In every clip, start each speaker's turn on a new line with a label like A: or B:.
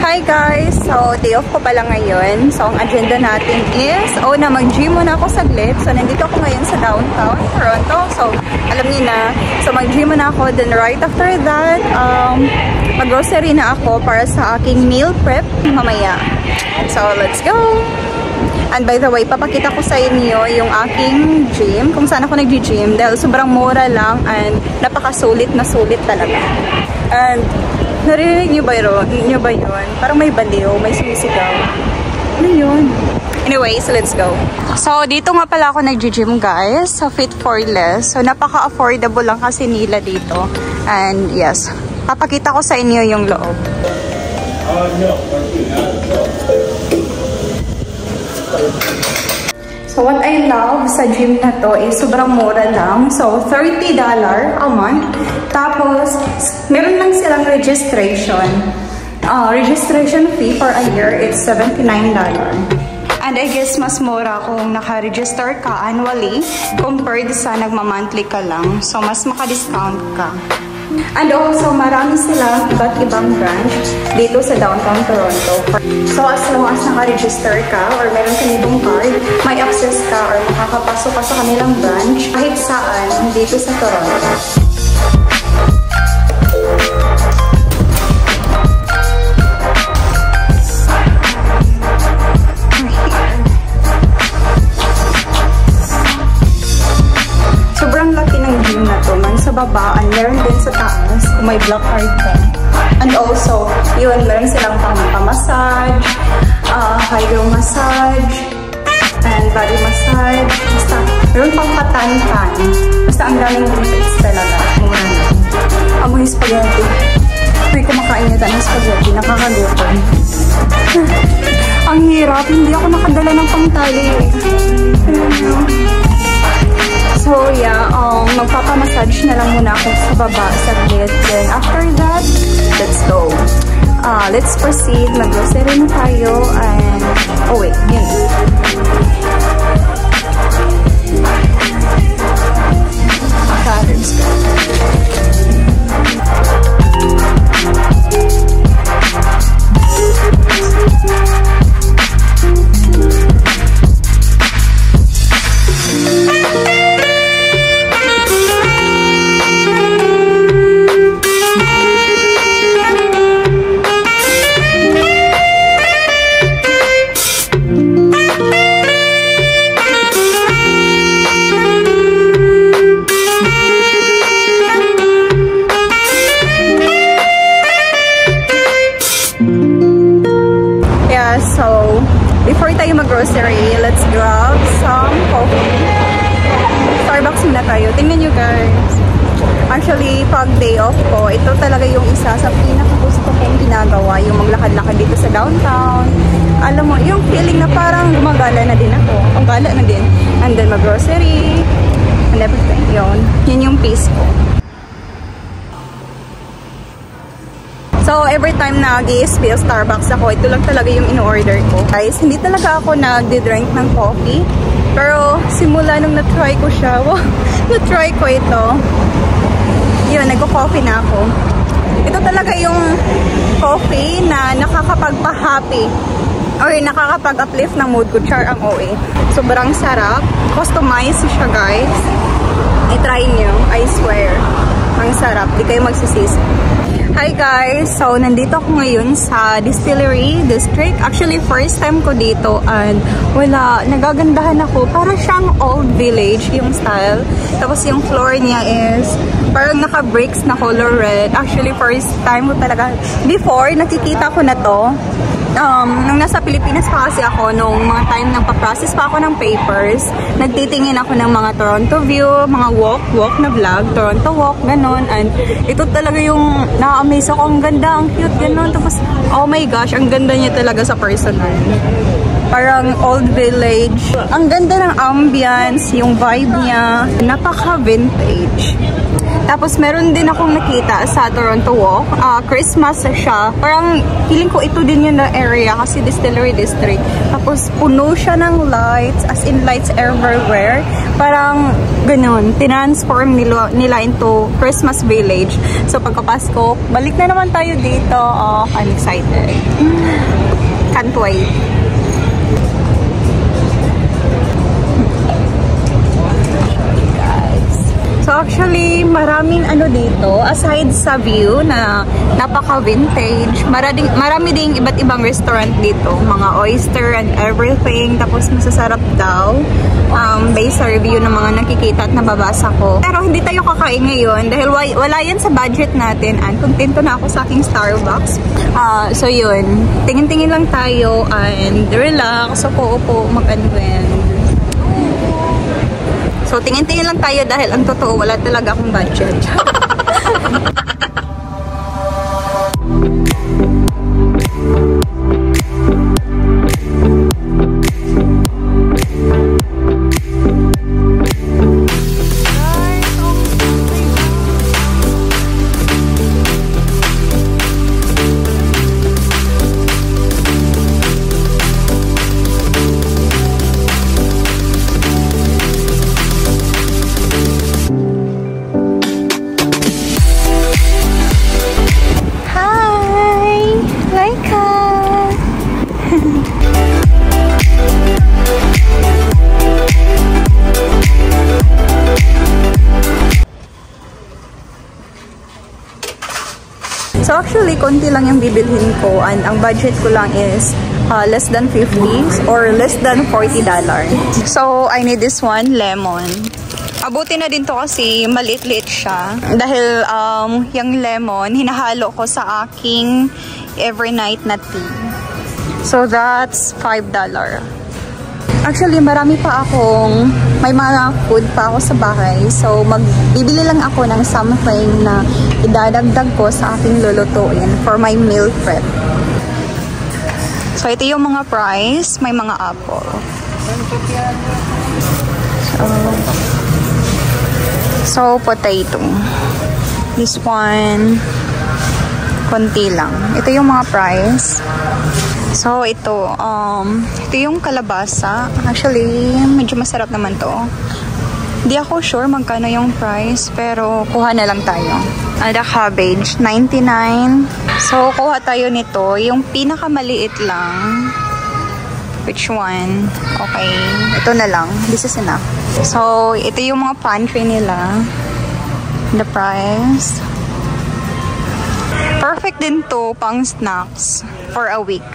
A: Hi guys! So, day off ko pala ngayon. So, ang agenda natin is, mag-gym muna ako saglit. So, nandito ako ngayon sa downtown, Toronto. So, alam niyo na. So, mag-gym muna ako. Then, right after that, mag-grocery na ako para sa aking meal prep mamaya. So, let's go! And by the way, papakita ko sa inyo yung aking gym, kung saan ako nag-gym. Dahil sobrang mura lang and napakasulit na sulit talaga. And, narinig nyo ba yun? Parang may baliw, may sumisigaw. Ano yun? Anyways, let's go. So, dito nga pala ako nag-gym guys, sa Fit for Less. So, napaka-affordable lang kasi nila dito. And yes, papakita ko sa inyo yung loob. So, what I love sa gym na to is sobrang mura lang. So, $30 a month. Tapos, meron lang silang registration. Registration fee for a year is $79. And I guess mas mura kung naka-register ka annually compared sa nagma-monthly ka lang. So, mas maka-discount ka. And also, marami silang iba't ibang branch dito sa downtown Toronto. So, as long as naka-register ka or meron ka nitong card, may access ka or makakapasok ka sa kanilang branch kahit saan dito sa Toronto. Sobrang laki ng gym na to man sa baba and meron din sa taas kung may black card ka. And also, yun, meron silang pang-massage, hydro massage, and body massage. Basta, meron pang patan-tan. Basta ang daming benefits talaga. Mura na. Amoy spaghetti. May kumakain nito ng spaghetti. Nakakagutom. Ang hirap. Hindi ako nakadala ng pangtali. So yeah, magpapamassage na lang muna ako sa baba saglit. Then after that, let's go. Let's proceed. Mag-grocery na tayo and wait, yun. Let's go. So, before tayo mag-grocery, let's grab some coffee. Starbucks muna tayo. Tingnan nyo guys. Actually, pag day off ko, ito talaga yung isa sa pinaka-gusto kong ginagawa. Yung maglakad-lakad dito sa downtown. Alam mo, yung feeling na parang gumagala na din ako. Ang gala na din. And then mag-grocery. And everything. Yun yung peace ko. So, every time na nag-i-spill Starbucks ako, ito lang talaga yung in-order ko. Guys, hindi talaga ako nagdi-drink ng coffee. Pero, simula nung na-try ko siya, na-try ko ito. Yun, nagko-coffee na ako. Ito talaga yung coffee na nakakapagpa-happy or nakakapag-uplift ng mood ko. Char ang OA. Sobrang sarap. Customize siya, guys. I-try nyo. I swear. Ang sarap. Di kayo magsisisi. Hi guys! So, nandito ako ngayon sa Distillery District. Actually, first time ko dito and nagagandahan ako. Para siyang old village yung style. Tapos yung floor niya is parang naka-bricks na color red. Actually, first time ko talaga. Before, nakikita ko na to. Nung nasa Pilipinas pa kasi ako, nung mga time nagpa-process pa ako ng papers, nagtitingin ako ng mga Toronto view, mga walk na vlog, Toronto walk, ganon. And ito talaga yung na-amaze ako, ang ganda, ang cute, ganon. Tapos, oh my gosh, ang ganda niya talaga sa personal. Parang old village. Ang ganda ng ambience, yung vibe niya, napaka-vintage. Tapos meron din akong nakita sa Toronto Walk. Christmas siya. Parang feeling ko ito din yung area kasi Distillery District. Tapos puno siya ng lights, as in lights everywhere. Parang ganun, tinransform nila into Christmas village. So pagkapasko, balik na naman tayo dito. Oh, I'm excited. Can't wait. So actually, maraming ano dito, aside sa view na napaka-vintage, marami ding iba't ibang restaurant dito. Mga oyster and everything. Tapos masasarap daw. Based sa review ng mga nakikita at nababasa ko. Pero hindi tayo kakain ngayon dahil wala yan sa budget natin. And kontento na ako sa aking Starbucks. So yun, tingin-tingin lang tayo and relax. So upo, mag-unwind. So, tingin-tingin lang tayo dahil ang totoo, wala talaga akong budget. So actually, konti lang yung bibilhin ko and ang budget ko lang is less than 50 or less than $40. So I need this one, lemon. Abuti na din to kasi maliit-liit siya. Dahil yung lemon, hinahalo ko sa aking every night na tea. So that's $5. Actually, marami pa akong, may mga food pa ako sa bahay. So, magbibili lang ako ng something na idadagdag ko sa aking lulutuin for my meal prep. So, ito yung mga price. May mga apple. So potato. This one, konti lang. Ito yung mga price. So, ito yung kalabasa. Actually, medyo masarap naman to. Di ako sure magkano yung price, pero kuha na lang tayo. The cabbage, 99. So, kuha tayo nito. Yung pinakamaliit lang. Which one? Okay. Ito na lang. This is enough. So, ito yung mga pantry nila. The price. Perfect din to pang snacks for a week.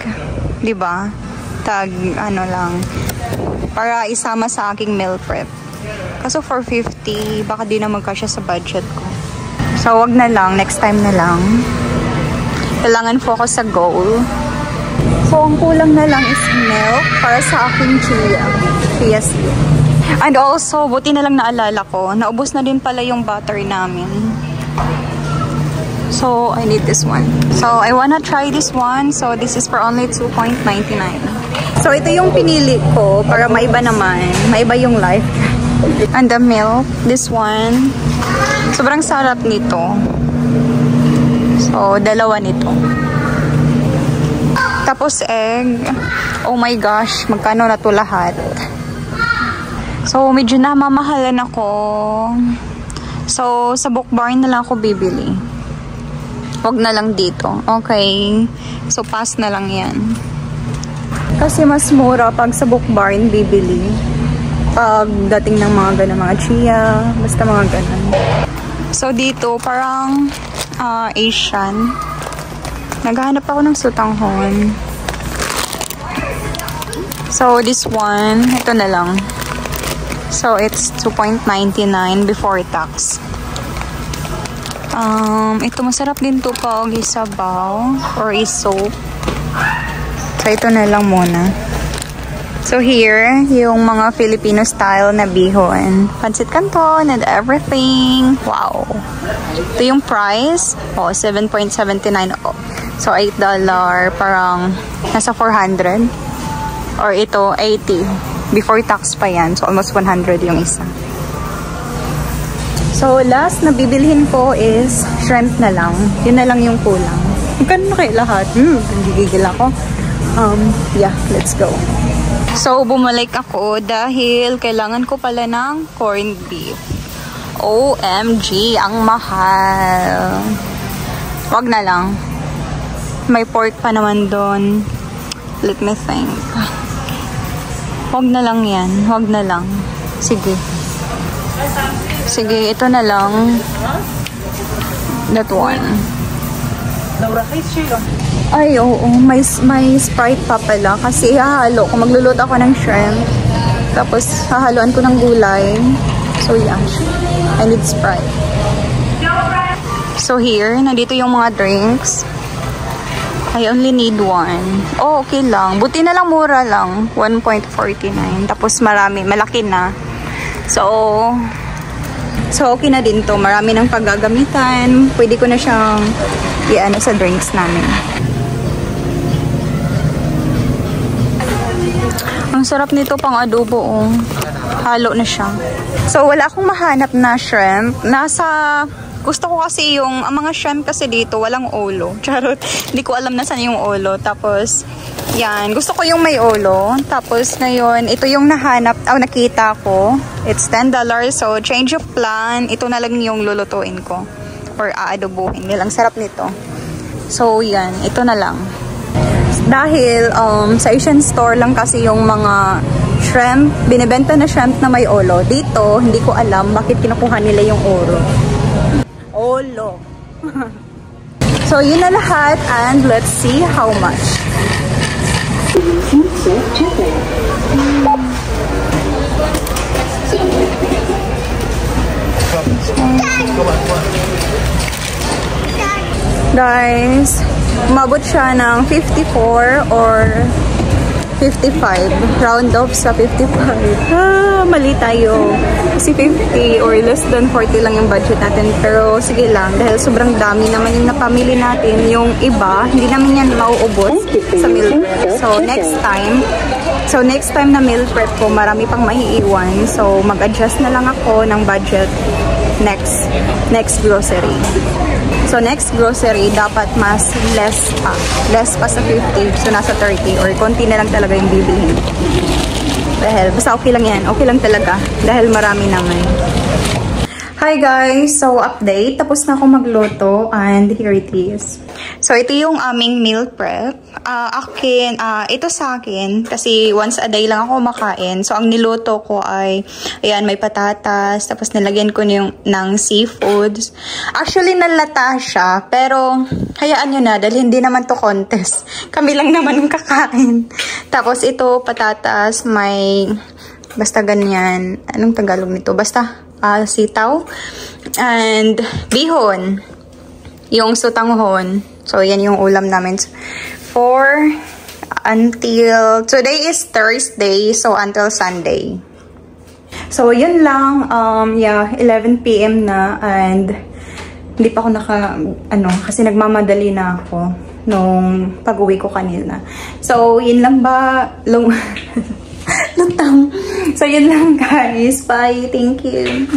A: Diba? Tag, ano lang. Para isama sa aking meal prep. Kaso for 50, baka di na magkasya sa budget ko. So, wag na lang. Next time na lang. Kailangan focus sa goal. So, ang kulang na lang is milk para sa aking chia seed. And also, buti na lang naalala ko, naubos na din pala yung butter namin. So, I need this one. So, I wanna try this one. So, this is for only $2.99. So, ito yung pinili ko para maiba naman. Maiba yung life. And the milk, this one. Sobrang sarap nito. So, dalawa nito. Tapos egg. Oh my gosh, magkano na to lahat? So, medyo namamahalan ako. So, sa Book Barn na lang ako bibili. Wag na lang dito. Okay. So, pass na lang yan. Kasi mas mura pag sa Book Barn bibili. Pag dating ng mga ganun, mga chia. Basta mga ganun. So, dito parang Asian. Naghahanap ako ng sutanghon. So, this one, ito na lang. So, it's $2.99 before tax. Ito masarap din to pag isabaw or isoap. So, ito na lang muna. So, here, yung mga Filipino style na bihon. Pancit canton and everything. Wow. Ito yung price. Oh, $7.79. Oh. So, $8. Parang nasa 400. Or ito, 80. Before tax pa yan. So, almost 100 yung isa. So, last na bibilhin ko is shrimp na lang. Yun na lang yung kulang. Magkano na kayo lahat? Gigigil ako. Yeah, let's go. So, bumalik ako dahil kailangan ko pala ng corned beef. OMG, ang mahal. Wag na lang. May pork pa naman doon. Let me think. Wag na lang yan. Wag na lang. Sige. Sige, ito na lang. That one. Ay, oo. May Sprite pa pala. Kasi hahalo. Kung magluluto ako ng shrimp, tapos hahaluan ko ng gulay. So, yeah. I need Sprite. So, here, nandito yung mga drinks. I only need one. Oh, okay lang. Buti na lang, mura lang. 1.49. Tapos marami. Malaki na. So, okay na din to. Marami ng paggagamitan. Pwede ko na siyang i-ano sa drinks namin. Ang sarap nito pang adobo, oh. Halo na siya. So, wala akong mahanap na shrimp. Gusto ko kasi ang mga shrimp kasi dito, walang ulo. Charot. Hindi ko alam na saan yung ulo. Tapos, yan. Gusto ko yung may ulo. Tapos, ngayon, ito yung nakita ko. It's $10. So, change of plan. Ito na lang yung lulutuin ko. Or aadobuhin. Nilang sarap nito. So, yan. Ito na lang. Dahil, sa Asian store lang kasi yung mga shrimp. Binibenta na shrimp na may ulo. Dito, hindi ko alam bakit kinukuha nila yung ulo. Olo. So, yun na lahat and let's see how much. Guys, umabot siya ng 54 or 55. Round off sa 55. Mali tayo. Kasi 50 or less than 40 lang yung budget natin. Pero sige lang, dahil sobrang dami naman yung napamili natin. Yung iba, hindi namin yan mauubos sa meal prep. So next time na meal prep ko, marami pang maiiwan. So mag-adjust na lang ako ng budget next grocery. So, next grocery, dapat mas less pa. Less pa sa 50. So, nasa 30. Or konti na lang talaga yung bibilhin. Dahil, basta okay lang yan. Okay lang talaga. Dahil marami naman. Hi guys! So, update. Tapos na ako magluto. And here it is. So, ito yung aming meal prep. Ito sa akin, kasi once a day lang ako makain. So, ang niluto ko ay, ayan, may patatas, tapos nilagyan ko ng seafoods. Actually, nalata siya, pero, hayaan nyo na, dahil hindi naman to contest. Kami lang naman kakain. Tapos, ito, patatas, may, basta ganyan. Anong Tagalog nito? Basta, sitaw. And, bihon. Yung sutanghon. So, yan yung ulam namin. Until, today is Thursday, so until Sunday. So, yun lang, 11 PM na, and hindi pa ako kasi nagmamadali na ako nung pag-uwi ko kanina. So, yun lang ba, lutang. So, yun lang guys, bye, thank you.